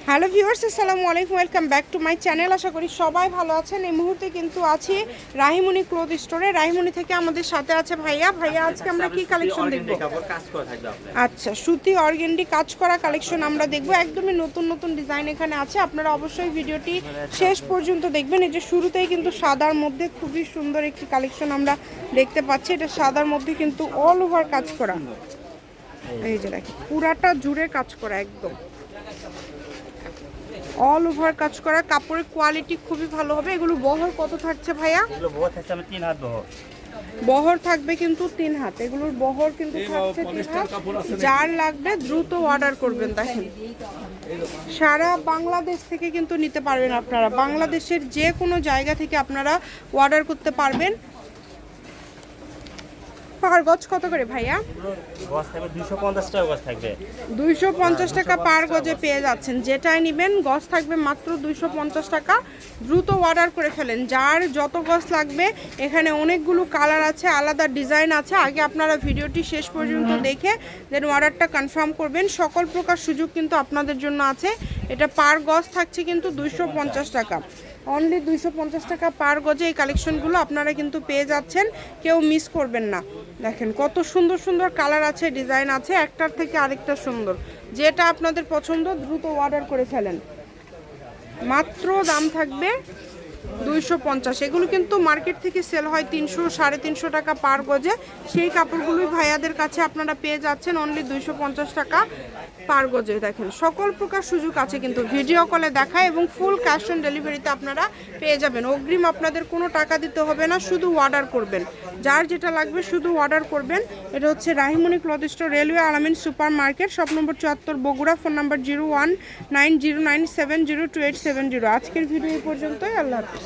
Hello viewers, আসসালামু আলাইকুম, welcome back to my channel. আশা করি সবাই ভালো আছেন। এই মুহূর্তে কিন্তু আছি রাহিমণি ক্লথ স্টোরে। রাহিমণি থেকে আমাদের সাথে আছে ভাইয়া। আজকে আমরা কি কালেকশন দেখব? আচ্ছা, সুতি অর্গেন্ডি কাজ করা কালেকশন আমরা দেখব। একদমই নতুন নতুন ডিজাইন এখানে আছে। আপনারা অবশ্যই ভিডিওটি শেষ পর্যন্ত দেখবেন। এই যে শুরুতেই কিন্তু সাদার মধ্যে খুবই সুন্দর একটি কালেকশন আমরা দেখতে পাচ্ছি। এটা সাদার মধ্যে কিন্তু অল ওভার কাজ করা। এই যে দেখেন, পুরাটা জুড়ে কাজ করা, একদম অল ওভার কাজ করা। কাপড়ের কোয়ালিটি খুবই ভালো হবে। এগুলো বহর কত থাকছে ভাইয়া? এগুলো বহর থাকছে আমার 3 হাত বহর। বহর থাকবে কিন্তু 3 হাত। এগুলোর বহর কিন্তু থাকছে 3 হাত। যার লাগবে দ্রুত অর্ডার করবেন। দেখেন, সারা বাংলাদেশ থেকে কিন্তু নিতে পারবেন আপনারা। বাংলাদেশের যে কোনো জায়গা থেকে আপনারা অর্ডার করতে পারবেন। পার গজ কত করে ভাইয়া? গজ থাকবে 250 টাকা গজ থাকবে। 250 টাকা পার গজে পেয়ে যাচ্ছেন। যেটাই নেবেন গজ থাকবে মাত্র 250 টাকা। দ্রুত অর্ডার করে ফেলেন। যার যত গজ লাগবে, এখানে অনেকগুলো কালার আছে, আলাদা ডিজাইন আছে। আগে আপনারা ভিডিওটি শেষ পর্যন্ত দেখে দেন অর্ডারটা কনফার্ম করবেন। সকল প্রকার সুযোগ কিন্তু আপনাদের জন্য আছে। এটা পার গজ থাকছে কিন্তু 250 টাকা। অনলি 250 টাকা পার গজে এই কালেকশনগুলো আপনারা কিন্তু পেয়ে যাচ্ছেন। কেউ মিস করবেন না। দেখেন কত সুন্দর সুন্দর কালার আছে, ডিজাইন আছে, একটার থেকে আরেকটা সুন্দর। যেটা আপনাদের পছন্দ দ্রুত অর্ডার করে ফেলেন। মাত্র দাম থাকবে 250। এগুলো কিন্তু মার্কেট থেকে সেল হয় 300 350 টাকা পার গজে। সেই কাপড়গুলোই ভাইয়াদের কাছে আপনারা পেয়ে যাচ্ছেন অনলি 250 টাকা পার গজে। দেখেন সকল প্রকার সুযোগ আছে কিন্তু ভিডিও কলে দেখায়, এবং ফুল ক্যাশ অন ডেলিভারিতে আপনারা পেয়ে যাবেন। অগ্রিম আপনাদের কোনো টাকা দিতে হবে না, শুধু অর্ডার করবেন। যার যেটা লাগবে শুধু অর্ডার করবেন। এটা হচ্ছে রাহিমণি ক্লথ স্টোর, রেলওয়ে আলামিন super market, shop number 74, Bogura. Phone number 019097028770। আজকের ভিডিও এই পর্যন্তই। আল্লাহ হাফেজ।